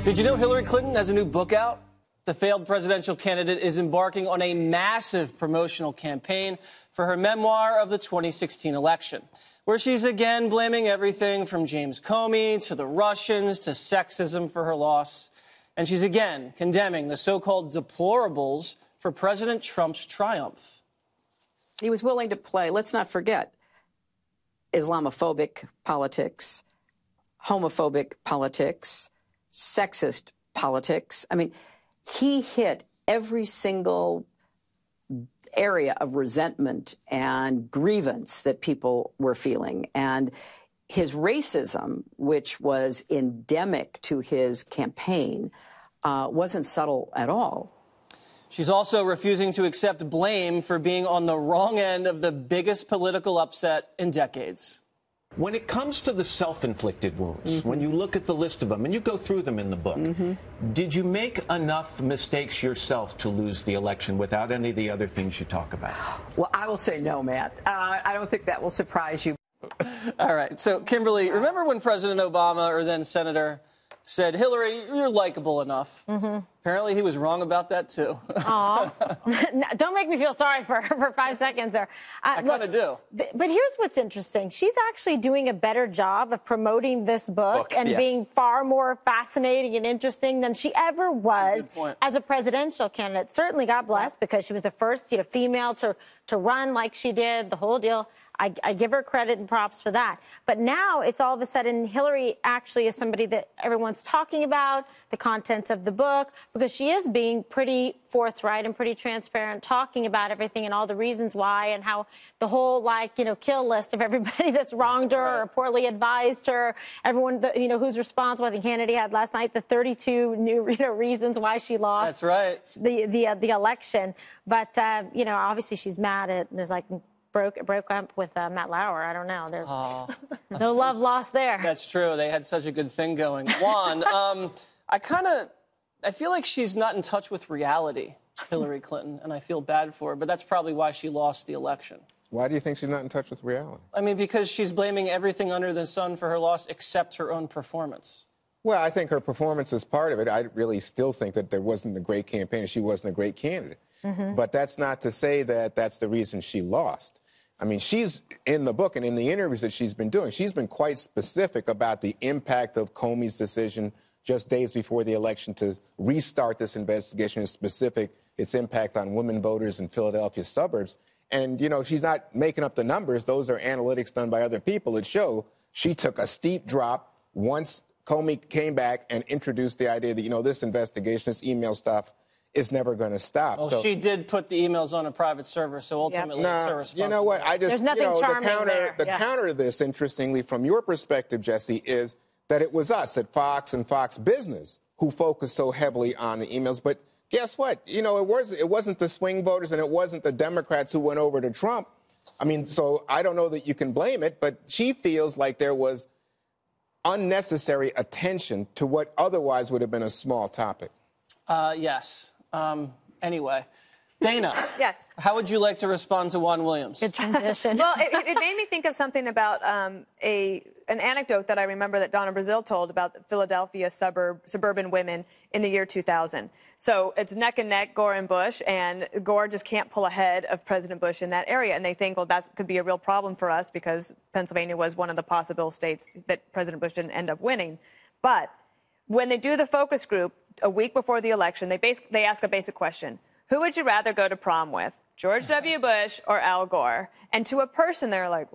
Did you know Hillary Clinton has a new book out? The failed presidential candidate is embarking on a massive promotional campaign for her memoir of the 2016 election, where she's again blaming everything from James Comey to the Russians to sexism for her loss. And she's again condemning the so-called deplorables for President Trump's triumph. He was willing to play, let's not forget, Islamophobic politics, homophobic politics, sexist politics. I mean, he hit every single area of resentment and grievance that people were feeling. And his racism, which was endemic to his campaign, wasn't subtle at all. She's also refusing to accept blame for being on the wrong end of the biggest political upset in decades. When it comes to the self-inflicted wounds, when you look at the list of them, and you go through them in the book, did you make enough mistakes yourself to lose the election without any of the other things you talk about? Well, I will say no, Matt. I don't think that will surprise you. All right. So, Kimberly, remember when President Obama, or then Senator, said, Hillary, you're likable enough? Apparently he was wrong about that, too. Aw. Don't make me feel sorry for her for 5 seconds there. I kind of do. But here's what's interesting. She's actually doing a better job of promoting this book and being far more fascinating and interesting than she ever was as a presidential candidate. Certainly, God bless, because she was the first female to run like she did, the whole deal. I give her credit and props for that. But now it's all of a sudden Hillary actually is somebody that everyone's talking about, the contents of the book, because she is being pretty forthright and pretty transparent, talking about everything and all the reasons why and how the whole, kill list of everybody that's wronged her or poorly advised her, everyone, who's responsible. I think Hannity had last night the 32 new, reasons why she lost. That's right. The election. But, obviously she's mad at, there's broke up with Matt Lauer. I don't know. There's no love lost there. That's true. They had such a good thing going. Juan, I feel like she's not in touch with reality, Hillary Clinton, and I feel bad for her, but that's probably why she lost the election. Why do you think she's not in touch with reality? I mean, because she's blaming everything under the sun for her loss except her own performance. Well, I think her performance is part of it. I really still think that there wasn't a great campaign and she wasn't a great candidate. But that's not to say that that's the reason she lost. I mean, she's in the book and in the interviews that she's been doing, she's been quite specific about the impact of Comey's decision just days before the election to restart this investigation, its impact on women voters in Philadelphia suburbs. And, she's not making up the numbers. Those are analytics done by other people that show she took a steep drop once Comey came back and introduced the idea that, this investigation, this email stuff, is never going to stop. Well, she did put the emails on a private server, so ultimately it's her responsibility. You know what? There's nothing charming there. The counter to this, interestingly, from your perspective, Jesse, is that it was us at Fox and Fox Business who focused so heavily on the emails. But guess what? It wasn't the swing voters and it wasn't the Democrats who went over to Trump. I mean, so I don't know that you can blame it, but she feels like there was unnecessary attention to what otherwise would have been a small topic. Yes. Anyway, Dana. Yes. How would you like to respond to Juan Williams? Good transition. Well, it made me think of something about an anecdote that I remember that Donna Brazile told about Philadelphia suburban women in the year 2000. So it's neck and neck, Gore and Bush, and Gore just can't pull ahead of President Bush in that area. And they think, well, that could be a real problem for us because Pennsylvania was one of the possible states that President Bush didn't end up winning. But when they do the focus group a week before the election, they ask a basic question. Who would you rather go to prom with, George W. Bush or Al Gore? And to a person, they're like,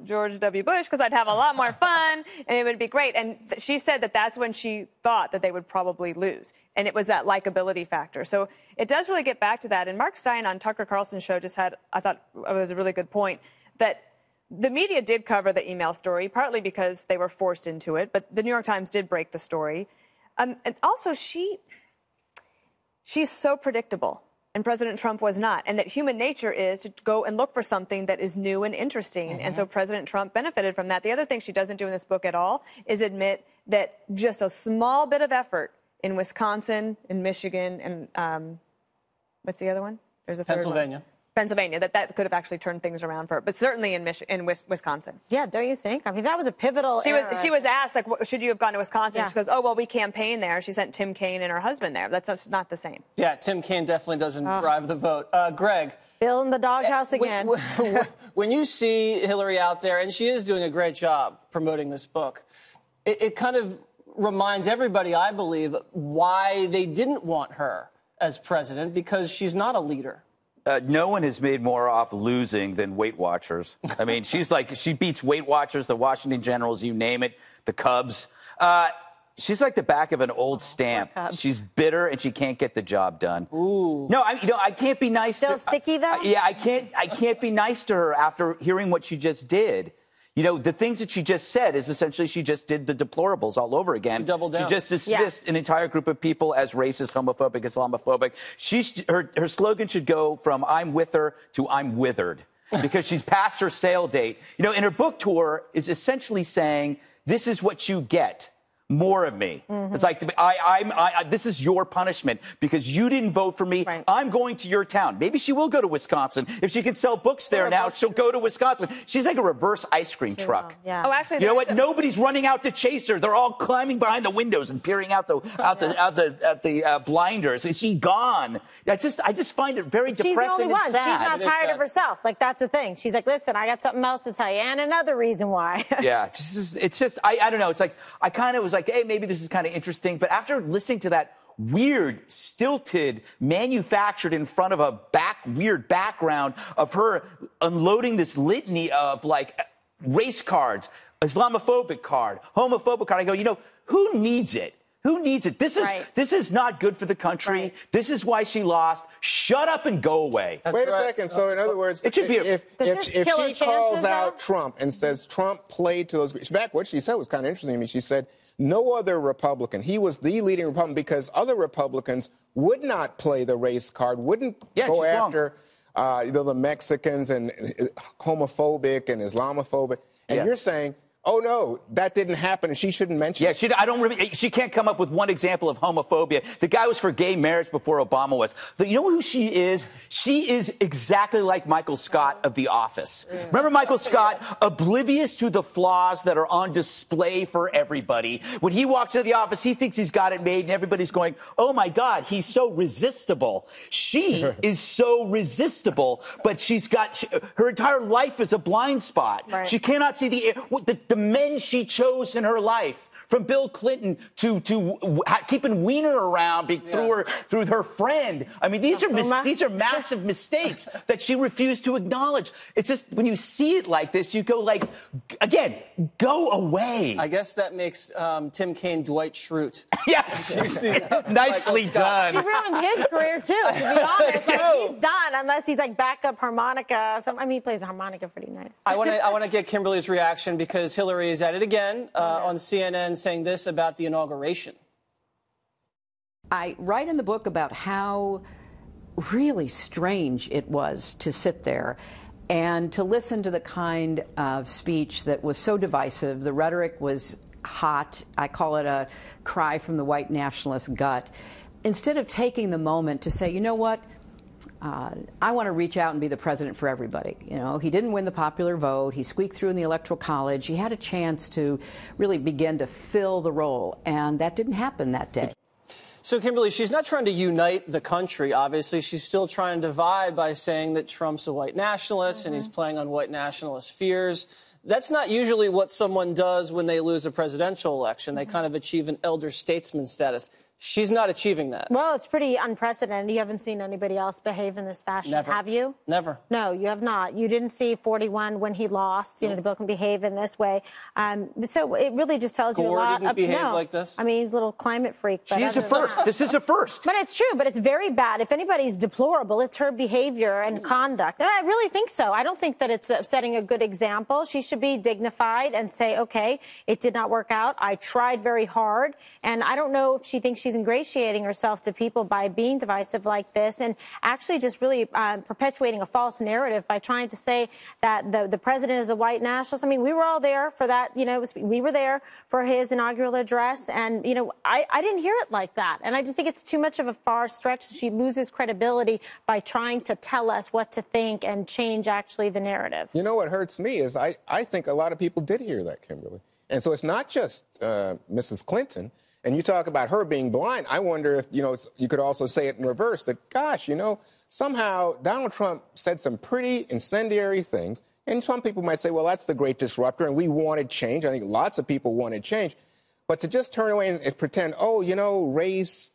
George W. Bush, because I'd have a lot more fun and it would be great. And she said that that's when she thought that they would probably lose. And it was that likability factor. So it does really get back to that. And Mark Stein on Tucker Carlson's show just had, I thought it was a really good point, that the media did cover the email story, partly because they were forced into it, but the New York Times did break the story. And also, she's so predictable, and President Trump was not, and that human nature is to go and look for something that is new and interesting, and so President Trump benefited from that. The other thing she doesn't do in this book at all is admit that just a small bit of effort in Wisconsin, in Michigan, and what's the other one? There's a third Pennsylvania. one. Pennsylvania, that could have actually turned things around for her, but certainly in Wisconsin. Yeah, don't you think? I mean, that was a pivotal era. She was asked, like, should you have gone to Wisconsin? Yeah. She goes, oh, well, we campaiged there. She sent Tim Kaine and her husband there. That's just not the same. Yeah, Tim Kaine definitely doesn't drive the vote. Greg. Bill in the doghouse again. When you see Hillary out there, and she is doing a great job promoting this book, it kind of reminds everybody, I believe, why they didn't want her as president, because she's not a leader. No one has made more off losing than Weight Watchers. I mean, she beats Weight Watchers, the Washington Generals, you name it, the Cubs. She's like the back of an old stamp. She's bitter and she can't get the job done. Ooh. No, I can't be nice. Still sticky though? Yeah, I can't be nice to her after hearing what she just did. You know, the things that she just said is essentially she just did the deplorables all over again. She doubled down. She just dismissed an entire group of people as racist, homophobic, Islamophobic. Her slogan should go from "I'm with her" to "I'm withered," because she's past her sale date. You know, and her book tour is essentially saying, "This is what you get. More of me." It's like, this is your punishment because you didn't vote for me. Right. I'm going to your town. Maybe she will go to Wisconsin. If she can sell books there now, she'll go to Wisconsin. She's like a reverse ice cream truck. Yeah. Oh, actually, You know what? Nobody's running out to chase her. They're all climbing behind the windows and peering out the blinders. Is she gone? I just find it very depressing She's the only and one. sad. She's not tired of herself. Like, that's the thing. She's like, listen, I got something else to tell you, and another reason why. Yeah, it's just I don't know. It's like I kind of was like, hey, maybe this is kind of interesting. But after listening to that weird, stilted, manufactured in front of a weird background of her unloading this litany of like race cards, Islamophobic card, homophobic card, I go, you know, who needs it? Who needs it? This is not good for the country. Right. This is why she lost. Shut up and go away. Wait a second. So, in other words, It should be if she calls out Trump and says Trump played to those, in fact, what she said was kind of interesting to me. She said no other Republican. He was the leading Republican because other Republicans would not play the race card, wouldn't go after the Mexicans and homophobic and Islamophobic. And you're saying, oh, no, that didn't happen, and she shouldn't mention it. She can't come up with one example of homophobia. The guy was for gay marriage before Obama was. But you know who she is? She is exactly like Michael Scott of The Office. Remember Michael Scott? Oblivious to the flaws that are on display for everybody. When he walks into the office, he thinks he's got it made, and everybody's going, oh, my God, he's so resistible. She is so resistible, but her entire life is a blind spot. Right. She cannot see the men she chose in her life, from Bill Clinton to keeping Weiner around through her friend. I mean, these are massive mistakes that she refused to acknowledge. It's just when you see it like this, you go like, again, go away. I guess that makes Tim Kaine Dwight Schrute. Yes, nicely done. She ruined his career too. To be honest, like, he's done unless he's like backup harmonica. I mean, he plays the harmonica pretty nice. I want to get Kimberly's reaction because Hillary is at it again on CNN, saying this about the inauguration. I write in the book about how really strange it was to sit there and to listen to the kind of speech that was so divisive. The rhetoric was hot. I call it a cry from the white nationalist gut. Instead of taking the moment to say, you know what, I want to reach out and be the president for everybody. You know, he didn't win the popular vote. He squeaked through in the Electoral College. He had a chance to really begin to fill the role, and that didn't happen that day. So, Kimberly, she's not trying to unite the country, obviously. She's still trying to divide by saying that Trump's a white nationalist and he's playing on white nationalist fears. That's not usually what someone does when they lose a presidential election. They kind of achieve an elder statesman status. She's not achieving that. Well, it's pretty unprecedented. You haven't seen anybody else behave in this fashion, Never. have you? Never. No, you have not. You didn't see 41 when he lost, you know, to Bill can behave in this way. So it really just tells you a lot. Gore didn't behave like this? I mean, he's a little climate freak. But She is a first. This is a first. But it's true, but it's very bad. If anybody's deplorable, it's her behavior and conduct. And I really think so. I don't think that it's setting a good example. She should be dignified and say, okay, it did not work out. I tried very hard. And I don't know if she thinks she's ingratiating herself to people by being divisive like this and actually just really perpetuating a false narrative by trying to say that the president is a white nationalist. I mean, we were all there for that. We were there for his inaugural address. And, I didn't hear it like that. And I just think it's too much of a far stretch. She loses credibility by trying to tell us what to think and change actually the narrative. You know what hurts me is I think a lot of people did hear that, Kimberly. And so it's not just Mrs. Clinton. And you talk about her being blind. I wonder if, you could also say it in reverse, that, gosh, somehow Donald Trump said some pretty incendiary things. And some people might say, well, that's the great disruptor, and we wanted change. I think lots of people wanted change. But to just turn away and pretend, race,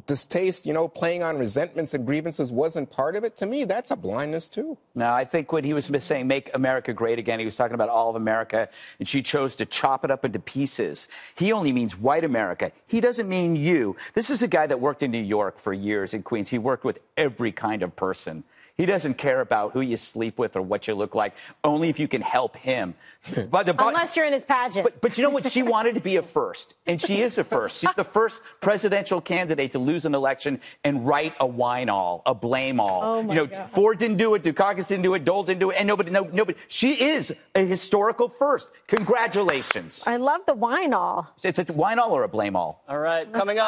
distaste, playing on resentments and grievances wasn't part of it, to me, that's a blindness, too. No, I think when he was saying make America great again, he was talking about all of America, and she chose to chop it up into pieces. He only means white America. He doesn't mean you. This is a guy that worked in New York for years in Queens. He worked with every kind of person. He doesn't care about who you sleep with or what you look like, only if you can help him. Unless you're in his pageant. But you know what? She wanted to be a first, and she is a first. She's the first presidential candidate to lose an election and write a whine all, a blame all. Oh my God. Ford didn't do it, Dukakis didn't do it, Dole didn't do it, and nobody. She is a historical first. Congratulations. I love the whine all. It's a whine all or a blame all? All right, coming up.